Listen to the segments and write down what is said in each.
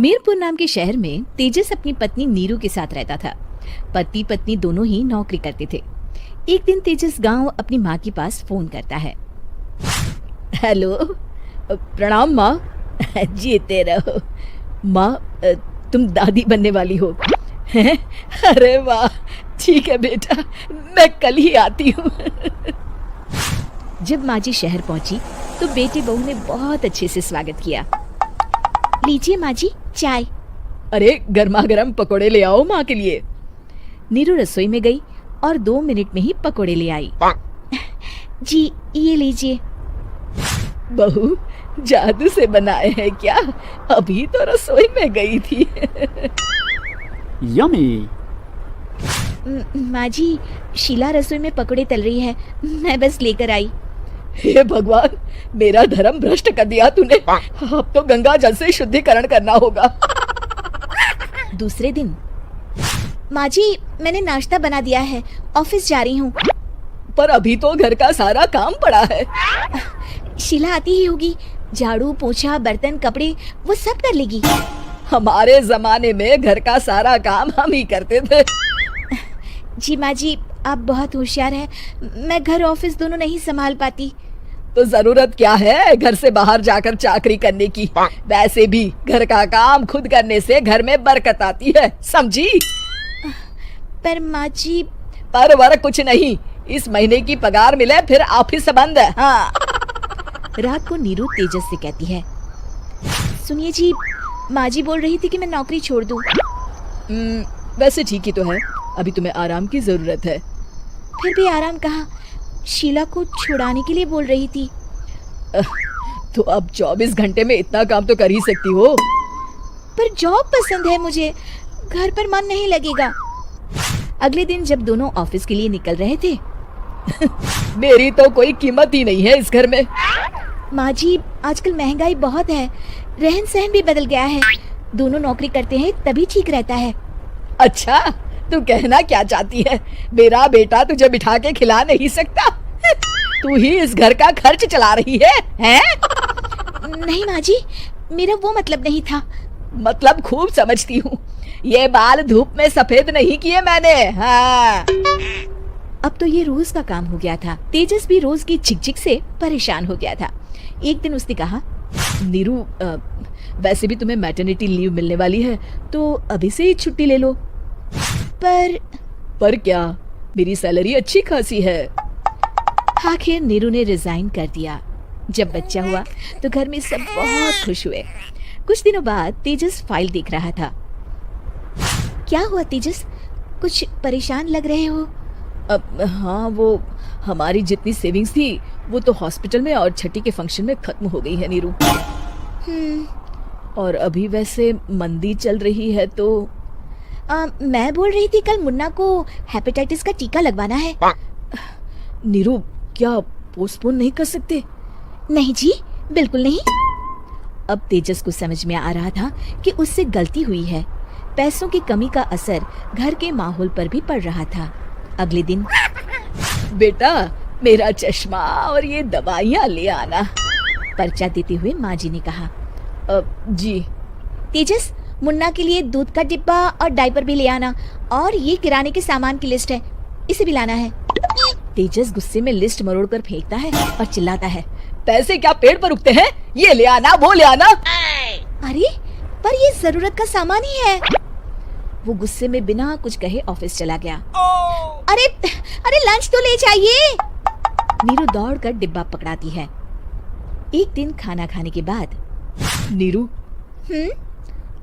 मीरपुर नाम के शहर में तेजस अपनी पत्नी नीरू के साथ रहता था। पति पत्नी दोनों ही नौकरी करते थे। एक दिन तेजस गांव अपनी माँ के पास फोन करता है। हेलो, प्रणाम माँ। जीते रहो माँ, तुम दादी बनने वाली हो। अरे वाह, ठीक है बेटा, मैं कल ही आती हूँ। जब माँ जी शहर पहुंची तो बेटे बहू ने बहुत अच्छे से स्वागत किया। लीजिए माँ जी चाय। अरे गर्मा गर्म पकोड़े ले आओ माँ के लिए। नीरू रसोई में गई और 2 मिनट में ही पकोड़े ले आई। जी ये लीजिए। बहू जादू से बनाए हैं क्या? अभी तो रसोई में गई थी। यम्मी। माँ जी, शीला रसोई में पकोड़े तल रही है, मैं बस लेकर आई। हे भगवान, मेरा धर्म भ्रष्ट कर दिया तूने। अब तो गंगा जल से शुद्धिकरण करना होगा। दूसरे दिन, माँ जी मैंने नाश्ता बना दिया है, ऑफिस जा रही हूँ। पर अभी तो घर का सारा काम पड़ा है। शीला आती ही होगी, झाड़ू पोछा बर्तन कपड़े वो सब कर लेगी। हमारे जमाने में घर का सारा काम हम ही करते थे। जी माँ जी, आप बहुत होशियार हैं, मैं घर ऑफिस दोनों नहीं संभाल पाती। तो जरूरत क्या है घर से बाहर जाकर चाकरी करने की? वैसे भी घर का काम खुद करने से घर में बरकत आती है, समझी? पर माँ जी। पर वर कुछ नहीं, इस महीने की पगार मिले फिर ऑफिस बंद है। हाँ। रात को नीरू तेजस से कहती है, सुनिए जी, माँ जी बोल रही थी कि मैं नौकरी छोड़ दूं। वैसे ठीक ही तो है, अभी तुम्हें आराम की जरूरत है। फिर भी आराम कहाँ, शीला को छुड़ाने के लिए बोल रही थी। तो अब 24 घंटे में इतना काम तो कर ही सकती हो। पर जॉब पसंद है मुझे, घर पर मन नहीं लगेगा। अगले दिन जब दोनों ऑफिस के लिए निकल रहे थे, मेरी तो कोई कीमत ही नहीं है इस घर में। माँ जी आजकल महंगाई बहुत है, रहन सहन भी बदल गया है, दोनों नौकरी करते हैं तभी ठीक रहता है। अच्छा, तू कहना क्या चाहती है? मेरा बेटा तुझे बिठा के खिला नहीं सकता? तू ही इस घर का खर्च चला रही है, हैं? नहीं माँ जी, मेरा वो मतलब नहीं था। मतलब खूब समझती हूँ, ये बाल धूप में सफेद नहीं किए मैंने। हाँ। अब तो ये रोज का काम हो गया था। तेजस भी रोज की झिकझिक से परेशान हो गया था। एक दिन उसने कहा, नीरू, वैसे भी तुम्हें मैटरनिटी लीव मिलने वाली है, तो अभी से ही छुट्टी ले लो। पर क्या, मेरी सैलरी अच्छी खासी है। आखिर नीरू ने रिजाइन कर दिया। जब बच्चा हुआ तो घर में सब बहुत खुश हुए। कुछ दिनों बाद तेजस फाइल देख रहा था। क्या हुआ तेजस, कुछ परेशान लग रहे हो? हाँ, वो हमारी जितनी सेविंग्स थी वो तो हॉस्पिटल में और छठी के फंक्शन में खत्म हो गई है नीरू। और अभी वैसे मंदी चल रही है तो मैं बोल रही थी कल मुन्ना को हेपेटाइटिस का टीका लगवाना है। नीरू, क्या पोस्टपोन नहीं कर सकते? नहीं जी, बिल्कुल नहीं। अब तेजस को समझ में आ रहा था कि उससे गलती हुई है। पैसों की कमी का असर घर के माहौल पर भी पड़ रहा था। अगले दिन, बेटा मेरा चश्मा और ये दवाइयाँ ले आना, पर्चा देते हुए माँ जी ने कहा। जी। तेजस, मुन्ना के लिए दूध का डिब्बा और डायपर भी ले आना, और ये किराने के सामान की लिस्ट है, इसे भी लाना है। तेजस गुस्से में लिस्ट मरोड़ कर फेंकता है और चिल्लाता है, पैसे क्या पेड़ पर उगते हैं? ये ले आना, वो ले आना। अरे पर ये जरूरत का सामान ही है। वो गुस्से में बिना कुछ कहे ऑफिस चला गया। अरे अरे लंच तो ले जाइए। नीरू दौड़कर डिब्बा पकड़ाती है। एक दिन खाना खाने के बाद, नीरू,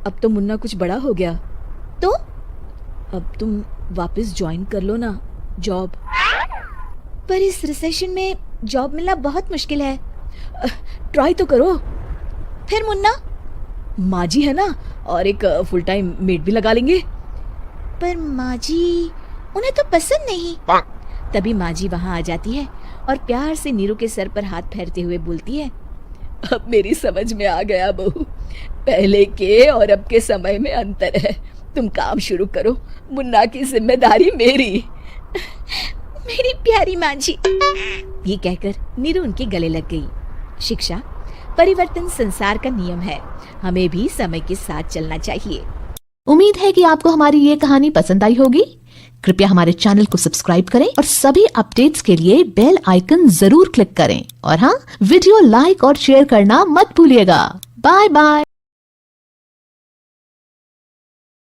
अब तो मुन्ना कुछ बड़ा हो गया, तो अब तुम वापस ज्वाइन कर लो ना जॉब। पर इस रिसेशन में जॉब मिलना बहुत मुश्किल है। ट्राई तो करो। फिर मुन्ना? माँ जी है ना, और एक फुल टाइम मेड भी लगा लेंगे। पर माँ जी, उन्हें तो पसंद नहीं। तभी माँ जी वहाँ आ जाती है और प्यार से नीरू के सर पर हाथ फेरते हुए बोलती है, अब मेरी समझ में आ गया बहू, पहले के और अब के समय में अंतर है। तुम काम शुरू करो, मुन्ना की जिम्मेदारी मेरी। मेरी प्यारी माँ जी। ये कहकर नीरू उनके गले लग गई। शिक्षा परिवर्तन संसार का नियम है, हमें भी समय के साथ चलना चाहिए। उम्मीद है कि आपको हमारी ये कहानी पसंद आई होगी। कृपया हमारे चैनल को सब्सक्राइब करें और सभी अपडेट्स के लिए बेल आइकन जरूर क्लिक करें। और हाँ, वीडियो लाइक और शेयर करना मत भूलिएगा। Bye bye.